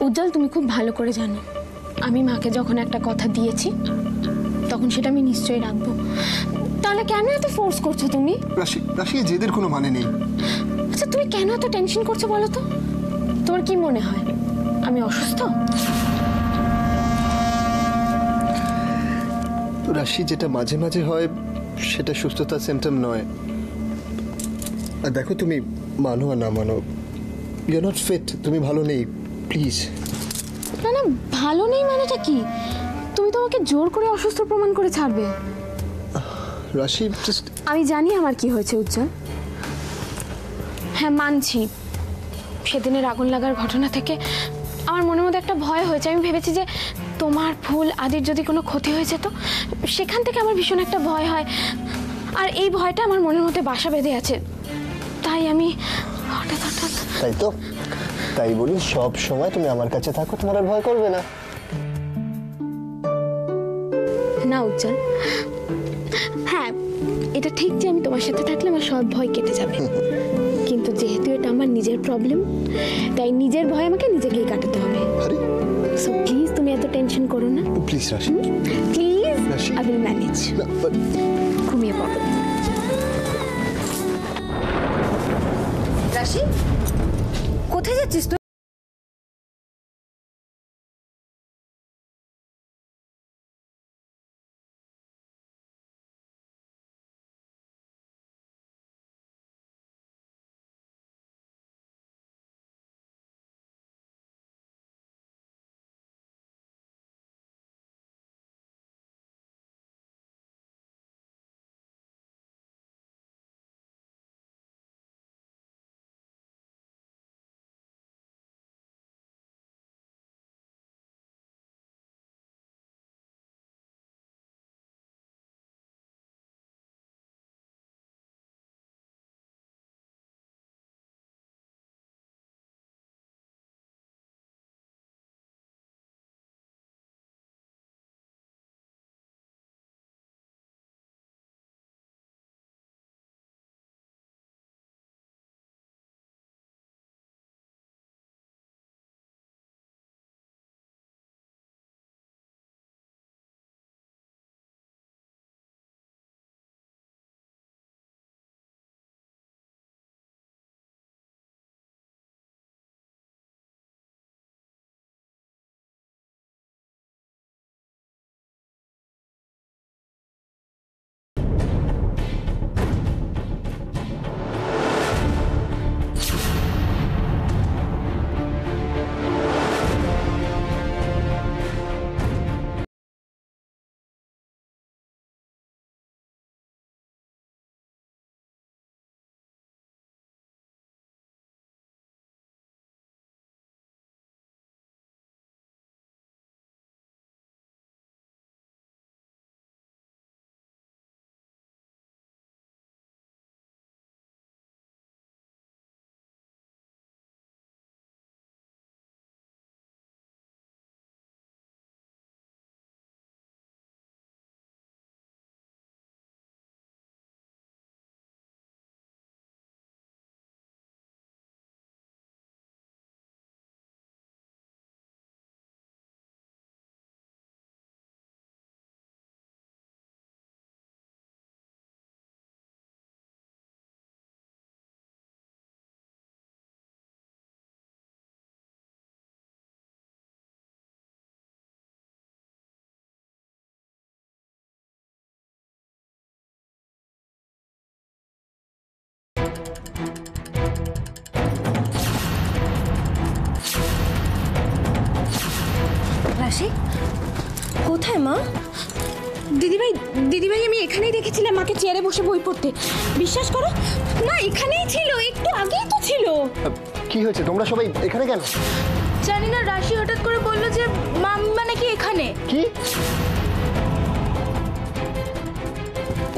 উজ্জ্বল, তুমি খুব ভালো করে জানো আমি মাকে যখন একটা কথা দিয়েছি তখন সেটা আমি নিশ্চয়ই রাখবো। তাহলে কেন এত ফোর্স করছো তুমি? রাশি, জেদের কোনো মানে নেই। আচ্ছা, তুমি কেন এত টেনশন করছো বলো তো? তোমার কি মনে হয় আমি অসুস্থ? রাশি, যেটা মাঝে মাঝে হয় সেটা সুস্থতার সিমটম নয়। আর দেখো, তুমি মানো আর না মানো, ইউ আর নট ফিট, তুমি ভালো নেই, প্লিজ। না না, ভালো নেই মানেটা কি? তুমি তো আমাকে জোর করে অসুস্থ প্রমাণ করে ছাড়বে। রাশি, জাস্ট আমি জানি আমার কি হয়েছে উজ্জ্বল। হ্যাঁ, মানছি সেদিনের আগুন লাগার ঘটনা থেকে আমার মনের মধ্যে একটা ভয় হয়েছে। আমি ভেবেছি যে তোমার ফুল আদির যদি কোনো ক্ষতি হয়েছে তো সেখান থেকে আমার ভীষণ একটা ভয় হয়, আর এই ভয়টা আমার মনের মধ্যে বাসা বেঁধে আছে। তাই আমি হঠাৎ হঠাৎ। তাই তো, তাই বলি সব সময় তুমি আমার কাছে থাকো, তোমার আর ভয় করবে না। না উজ্জ্বল, হ্যাঁ এটা ঠিক যে আমি তোমার সাথে থাকলে আমার সব ভয় কেটে যাবে, কিন্তু যেহেতু এটা আমার নিজের প্রবলেম তাই নিজের ভয় আমাকে নিজেকেই কাটাতে হবে। সো প্লিজ তুমি এত টেনশন করো না। প্লিজ রাশি, প্লিজ, আই উইল ম্যানেজ। ঘুমিয়ে পড়ো। রাশি, কোথায় যাচ্ছিস তুই? রাশি, কোথায় মা? দিদিভাই আমি এখানেই দেখেছিলাম মাকে চেয়ারে বসে বই পড়তে। বিশ্বাস করো না, এখানেই ছিল, একটু আগেই তো ছিল। কি হয়েছে? তোমরা সবাই এখানে কেন? জানি না, রাশি হঠাৎ করে বললো যে মামি মানে কি এখানে। কি?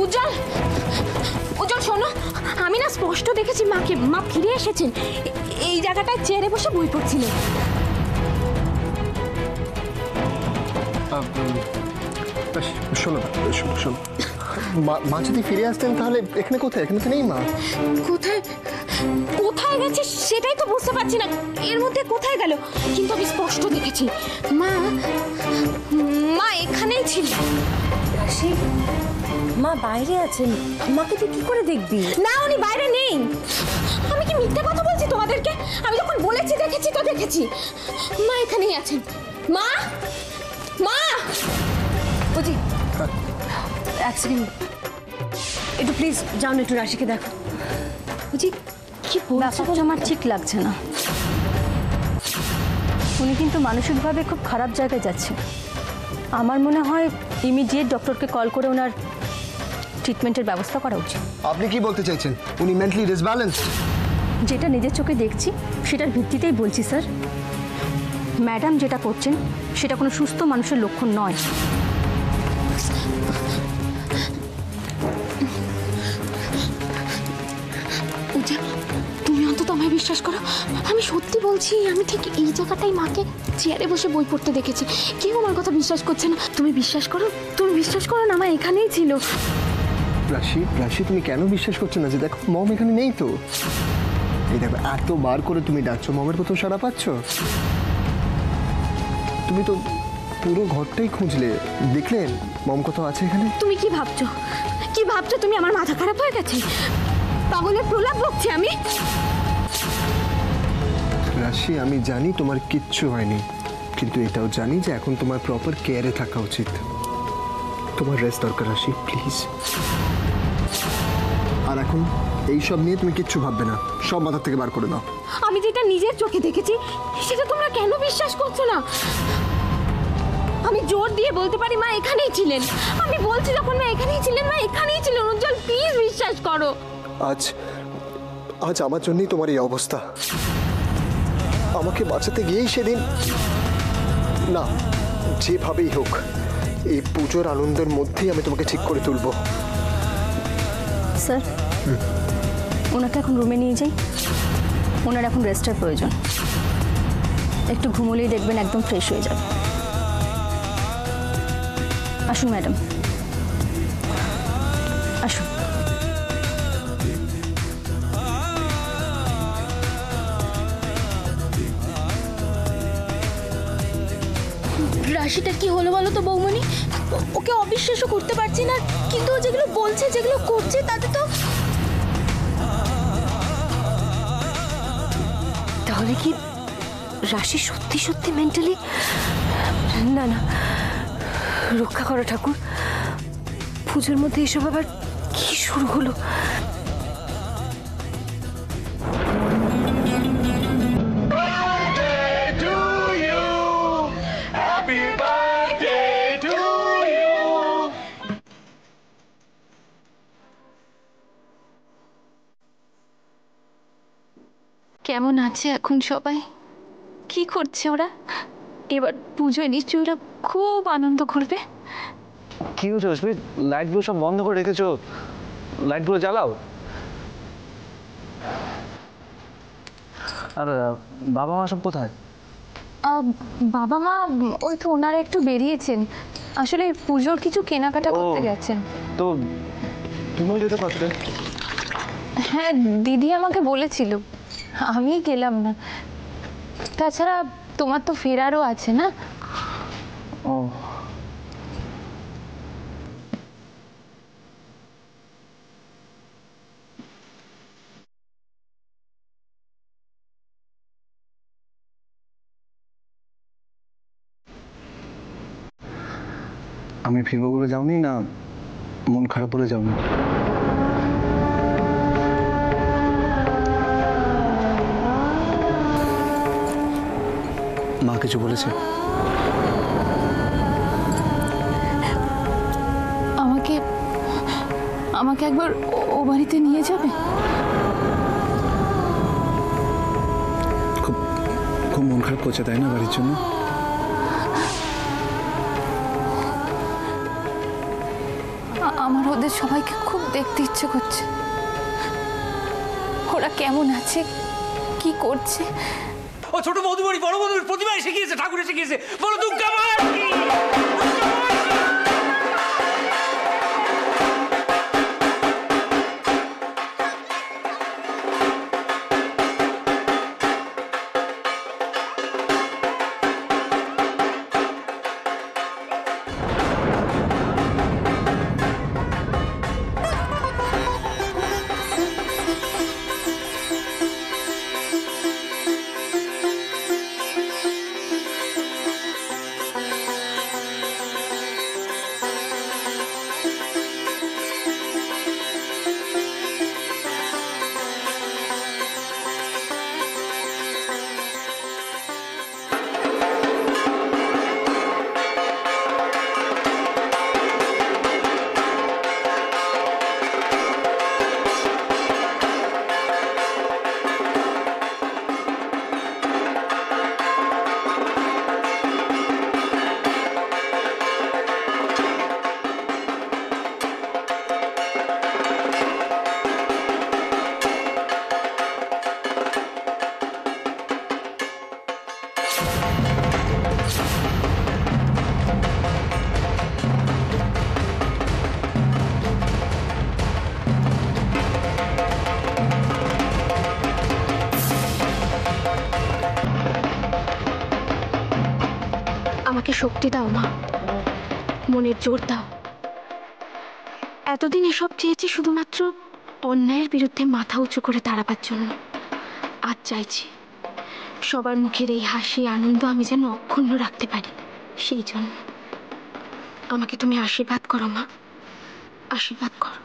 উজ্জ্বল, শোনো, আমি না স্পষ্ট দেখেছি মাকে। মা ফিরে এসেছেন, এই জায়গাটায় চেয়ারে বসে বই পড়ছিলেন। শোনো, মা যদি ফিরে আসতেন তাহলে এখানে কোথায়? এখানে তো নেই মা। কোথায়? কোথায় গেছে সেটাই তো বুঝতে পারছি না, এর মধ্যে কোথায় গেল। কিন্তু আমি স্পষ্ট দেখেছি মা, মা এখানেই ছিল। রাশি, মা বাইরে আছেন, মাকে তুই কি করে দেখবি? না, উনি বাইরে নেই। আমি কি মিথ্যে কথা বলছি তোমাদেরকে? আমি যখন বলেছি দেখেছি তো দেখেছি, মা এখানেই আছেন। মা, মা। বুঝি এক সেকেন্ড, একটু প্লিজ যাও না, একটু রাশিকে দেখো। বুঝি কি ব্যাপারটা আমার ঠিক লাগছে না। উনি কিন্তু মানসিকভাবে খুব খারাপ জায়গায় যাচ্ছে। আমার মনে হয় ইমিডিয়েট ডক্টরকে কল করে ওনার ট্রিটমেন্টের ব্যবস্থা করা উচিত। আপনি কি বলতে চাইছেন? উনি মেন্টালি ডিসব্যালেন্সড? যেটা নিজের চোখে দেখছি সেটার ভিত্তিতেই বলছি স্যার। ম্যাডাম যেটা করছেন সেটা কোনো সুস্থ মানুষের লক্ষণ নয়। পূজা, তুমি অন্তত আমায় বিশ্বাস করো। আমি সত্যি বলছি, আমি ঠিক এই জায়গাটাই মাকে চেয়ারে বসে বই পড়তে দেখেছি। কেউ আমার কথা বিশ্বাস করছে না। তুমি বিশ্বাস করো, তুমি বিশ্বাস করো না, মা এখানেই ছিল। রাশি, রাশি তুমি কেন বিশ্বাস করছো না? যে দেখো মম এখানে নেই তো। এই দেখো এতবার করে তুমি ডাকছো, মমের কোথাও সাড়া পাচ্ছ? তুমি তো পুরো ঘরটাই খুঁজলে, দেখলেন মম কোথাও আছে এখানে? তুমি কি ভাবছো? কি ভাবছো তুমি? আমার মাথা খারাপ হয়ে গেছে? পাগলের প্রলাপ বকছি আমি? রাশি, আমি জানি তোমার কিচ্ছু হয়নি, কিন্তু এটাও জানি যে এখন তোমার প্রপার কেয়ারে থাকা উচিত। তোমার রেস্ট দরকার রাশি, প্লিজ। আর এখন এইসব নিয়ে তুমি কিচ্ছু ভাববে না, সব মাথা থেকে বার করে দাও। আমি যেটা নিজের চোখে দেখেছি সেটা তোমরা কেন বিশ্বাস করছো না? আমি জোর দিয়ে বলতে পারি মা এখানেই ছিলেন। আমি বলছি যখন মা এখানেই ছিলেন, মা এখানেই ছিলেন। উজ্জ্বল প্লিজ বিশ্বাস করো। আজ আজ আমার জন্যই তোমার এই অবস্থা। আমাকে বাঁচাতে গিয়েই সেদিন, না যেভাবেই হোক এই পুজোর আনন্দের মধ্যেই আমি তোমাকে ঠিক করে তুলবো। স্যার, ওনাকে এখন রুমে নিয়ে যাই। ওনার এখন রেস্টের প্রয়োজন। একটু ঘুমোলেই দেখবেন একদম ফ্রেশ হয়ে যাবে। আসুন ম্যাডাম, আসুন। রাশিটা কি হলো বলো তো বৌমণি? ওকে অবিশ্বাসও করতে পারছি না, কিন্তু ও যেগুলো বলছে, যেগুলো করছে, তাতে তো। তাহলে কি রাশি সত্যি সত্যি মেন্টালি? না না, রক্ষা করো ঠাকুর। পুজোর মধ্যে এসব আবার কি শুরু হলো? কেমন আছে এখন সবাই? কি করছে ওরা? এবার পুজোয় নিশ্চয়ই ওরা খুব আনন্দ করবে। কি হচ্ছে রশ্মি? লাইটগুলো সব বন্ধ করে রেখেছো, লাইটগুলো জ্বালাও। আর বাবা মা সব কোথায়? বাবা মা ওই তো ওনারা একটু বেরিয়েছেন, আসলে পুজোর কিছু কেনাকাটা করতে গেছেন। তো তুমিও যেতে পারতে। হ্যাঁ, দিদি আমাকে বলেছিল, আমি গেলাম না। তাছাড়া তোমার তো ফেরারও আছে না? ও, আমি ফিরবো বলে যাওনি না মন খারাপ বলে যাওনি? মা কিছু বলেছে? আমাকে আমাকে একবার ও বাড়িতে নিয়ে যাবে? খুব খুব মন খারাপ করছে তাই না বাড়ির জন্য? আমার ওদের সবাইকে খুব দেখতে ইচ্ছে করছে। ওরা কেমন আছে, কি করছে। ও ছোট বৌদিমণি বড় বৌদির প্রতিমায় শিখিয়েছে, ঠাকুরে শিখিয়েছে, বলো দুর্গা মা। আমাকে শক্তি দাও মা, মনের জোর দাও। এতদিন এসব চেয়েছি শুধুমাত্র অন্যায়ের বিরুদ্ধে মাথা উঁচু করে দাঁড়াবার জন্য। আজ চাইছি সবার মুখের এই হাসি আনন্দ আমি যেন অক্ষুণ্ণ রাখতে পারি। সেই জন্য আমাকে তুমি আশীর্বাদ করো মা, আশীর্বাদ করো।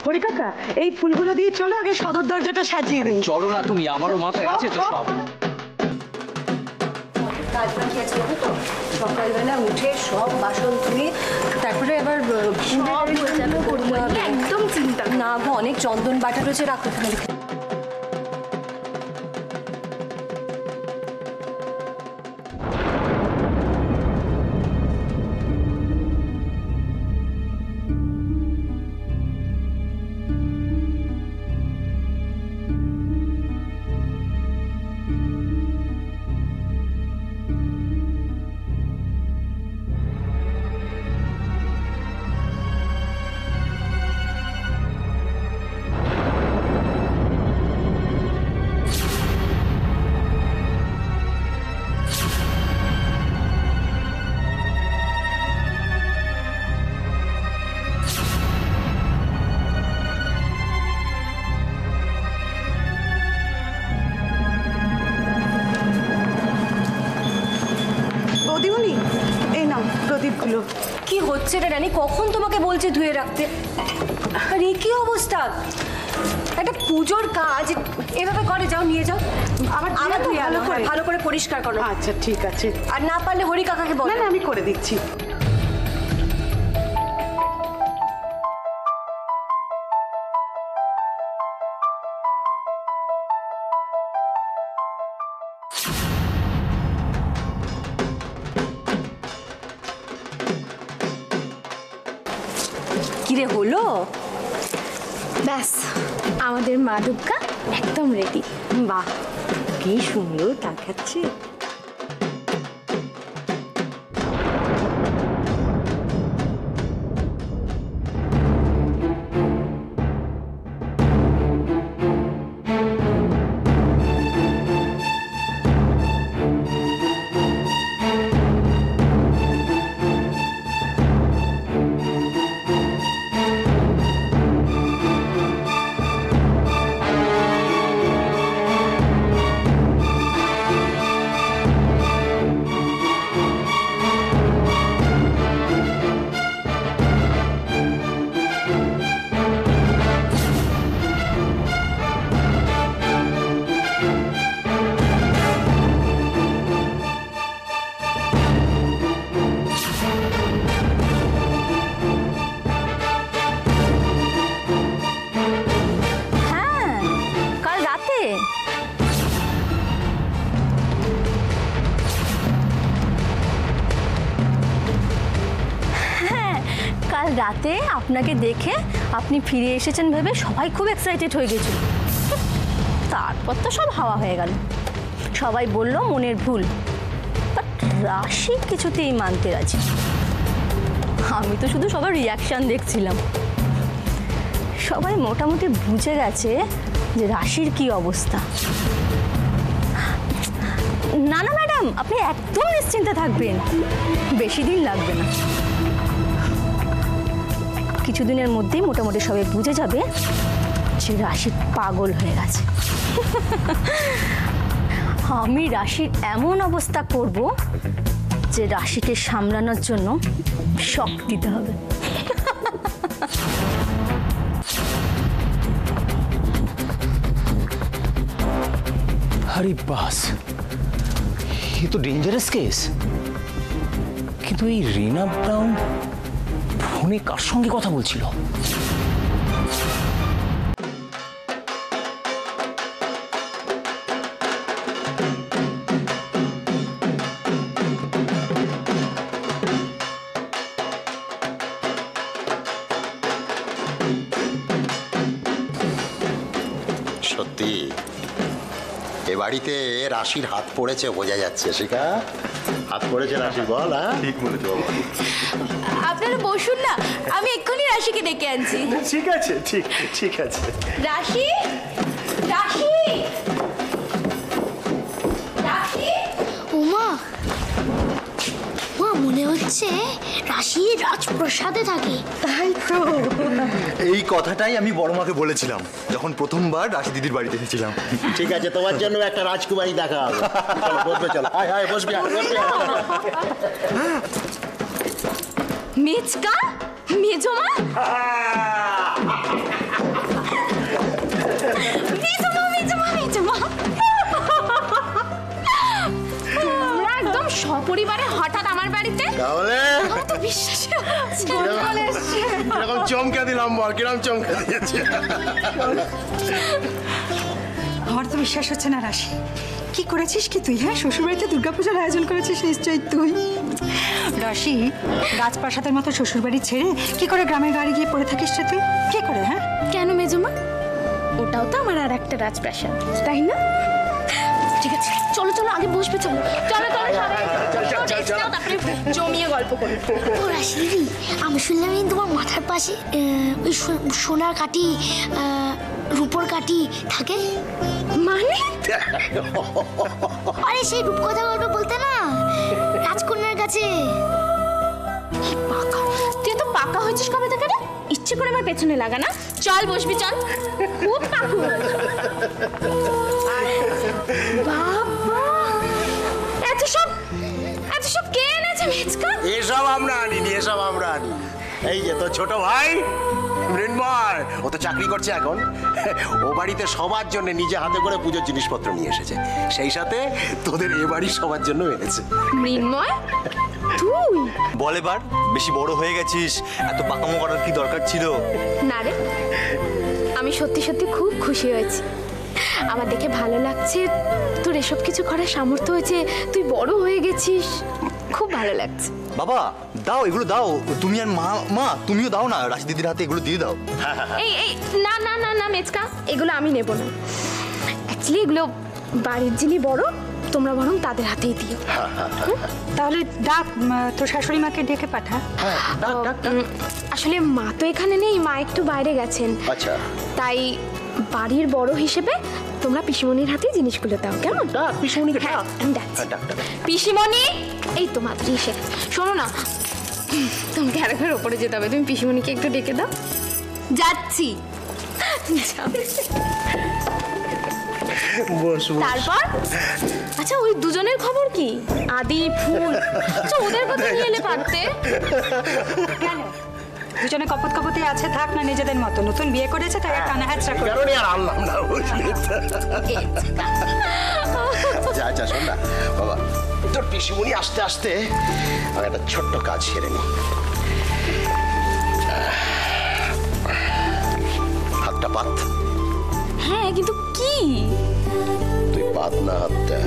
হরি কাকা, এই ফুলগুলো দিয়ে চলো আগে সদর দরজাটা সাজিয়ে দিই। চলো না তুমি, আমারও মাথায় আছে তো সব। কাজ বাকি আছে জানো তো, সকালবেলা উঠে সব বাসন ধুয়ে তারপরে আবার একদম চিন্তা না গো, অনেক চন্দন বাটা রয়েছে, রাখো এখানে রেখে। বৌদিমণি, এই নাও প্রদীপগুলো। কি হচ্ছে রে রানী, কখন তোমাকে বলছি ধুয়ে রাখতে, আর এই কি অবস্থা? একটা পুজোর কাজ এভাবে করে, যাও নিয়ে যাও, আবার আবার ধুয়ে ভালো আনো, করে। ভালো করে পরিষ্কার করো। আচ্ছা ঠিক আছে, আর না পারলে হরি কাকাকে বলো। না না আমি করে দিচ্ছি। কিরে হলো? ব্যাস, আমাদের মা দুর্গা একদম রেডি। বাহ, কি সুন্দর দেখাচ্ছে। কাল রাতে আপনাকে দেখে আপনি ফিরে এসেছেন ভেবে সবাই খুব এক্সাইটেড হয়ে গেছিল, তারপর তো সব হাওয়া হয়ে গেল। সবাই বলল মনের ভুল, বাট রাশি কিছুতেই মানতে রাজি। আমি তো শুধু সবার রিয়াকশান দেখছিলাম, সবাই মোটামুটি বুঝে গেছে যে রাশির কি অবস্থা। না না ম্যাডাম, আপনি একদম নিশ্চিন্তে থাকবেন, বেশি দিন লাগবে না। কিছুদিনের মধ্যেই মোটামুটি সবাই বুঝে যাবে যে রাশি পাগল হয়ে গেছে। আমি রাশির এমন অবস্থা করব যে রাশিকে সামলানোর জন্য শক দিতে হবে। আরে বাস, এ তো ডেঞ্জারাস কেস। কিন্তু এই রিনা ব্রাউন ফোনে কার সঙ্গে কথা বলছিল? সত্যি এ বাড়িতে রাশির হাত পড়েছে বোঝা যাচ্ছে। শিখা, হাত পড়েছে রাশির, বল। হ্যাঁ, ঠিক বলেছ বাবা। আপনারা বসুন না, আমি এক্ষুনি রাশিকে ডেকে আনছি। ঠিক আছে, ঠিক আছে। রাশি, রাশি, রাশি। উমা, মা মনে হচ্ছে রাশি রাজপ্রাসাদে থাকে। তাই তো। এই কথাটাই আমি বড় মাকে বলেছিলাম যখন প্রথমবার রাশি দিদির বাড়িতে এসেছিলাম। ঠিক আছে, তোমার জন্য একটা রাজকুমারী দেখা হবে। চলো বসবে, চলো। আয় আয়, বসবি। মেজকা, মেজমা, মেজমা, মেজমা, মেজমা। তোমরা একদম সপরিবারে হঠাৎ আমার বাড়িতে? তাহলে আমার তো বিশ্বাসই হচ্ছে না। কিরকম চমকে দিলাম বল, কিরকম চমকে দিয়েছে। আমার তো বিশ্বাস হচ্ছে না রাশি। কি করেছিস কি তুই? হ্যাঁ, শ্বশুরবাড়িতে দুর্গাপূজার আয়োজন করেছিস নিশ্চয়ই তুই। রাশি, রাজপ্রাসাদের মতো শ্বশুরবাড়ি ছেড়ে কি করে গ্রামের গাড়ি গিয়ে পড়ে থাকিস রে তুই? কি করে? হ্যাঁ, কেন মেজমা? ওটাও তো আমার আর একটা রাজপ্রাসাদ, তাই না? ঠিক আছে, চলো চলো, আগে বসবে। চলো চলো চলো, তারপরে জমিয়ে গল্প করি। ও রাশি দিদি, আমি শুনলাম এই তোমার মাথার পাশে ওই সোনার কাঠি, রূপোর কাঠি থাকে। মানে? আরে সেই রূপকথা গল্প বলতে না, রাজকন্যার কাছে। পাকা, তুই তো পাকা হয়েছিস কবে থেকে রে? ইচ্ছে করে আমার পেছনে লাগা না। চল বসবি, চল। খুব পাকু হয়েছে। বাবা, এত সব কে এনেছে মেজকা? এসব আমরা আনিনি, এসব আমরা আনি। এই যে তোর ছোট ভাই মৃন্ময়, ও তো চাকরি করছে এখন। ও বাড়িতে সবার জন্য নিজে হাতে করে পুজোর জিনিসপত্র নিয়ে এসেছে, সেই সাথে তোদের এ বাড়ির সবার জন্য এনেছে। মৃন্ময়, তুই? বল এবার, বেশি বড় হয়ে গেছিস, এত পাকামো করার কি দরকার ছিল? না রে, আমি সত্যি সত্যি খুব খুশি হয়েছি। আমার দেখে ভালো লাগছে, তোর এসব কিছু করার সামর্থ্য হয়েছে, তুই বড় হয়ে গেছিস, খুব ভালো লাগছে। বাবা দাও, এগুলো দাও। তুমি আর মা তুমিও দাও না, রাশি দিদির হাতে এগুলো দিয়ে দাও। এই এই, না না না না মেজকা, এগুলো আমি নেব না। অ্যাকচুয়ালি এগুলো বাড়ির যিনি বড়, তোমরা বরং তাদের হাতেই দিও। তাহলে ডাক, তোর শাশুড়ি মাকে ডেকে পাঠা। আসলে মা তো এখানে নেই, মা একটু বাইরে গেছেন। আচ্ছা, তাই বাড়ির বড় হিসেবে তোমরা পিসিমণির হাতে জিনিসগুলো দাও, কেমন? পিসিমণিকে হ্যাঁ, আমি যাচ্ছি। পিসিমণি, এই তো মাত্র এসে। শোনো না, তোমাকে আরেকবার ওপরে যেতে হবে, তুমি পিসিমণিকে একটু ডেকে দাও। যাচ্ছি। তারপর আচ্ছা, ওই দুজনের খবর কি? আদি, ফুল, আচ্ছা ওদের কথা নিয়ে এলে পারতে। কেন? দুজনে কপত কপতে আছে, থাক না নিজেদের মতো। নতুন বিয়ে করেছে তাই কানা হ্যাচড়া করে। কারণে আর আনলাম না, বুঝলি? আচ্ছা আচ্ছা, শোন না বাবা, তোর পিসিমণি আসতে আসতে আমি একটা ছোট্ট কাজ সেরে নি। হাতটা পাত। হ্যাঁ, কিন্তু কি? তুই পাত না হাতটা।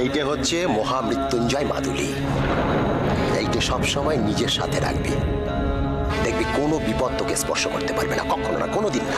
এইটা হচ্ছে মহামৃত্যুঞ্জয় মাদুলি। এইটা সবসময় নিজের সাথে রাখবি, দেখবি কোনো বিপদ তোকে স্পর্শ করতে পারবে না, কখনো না, কোনোদিন না।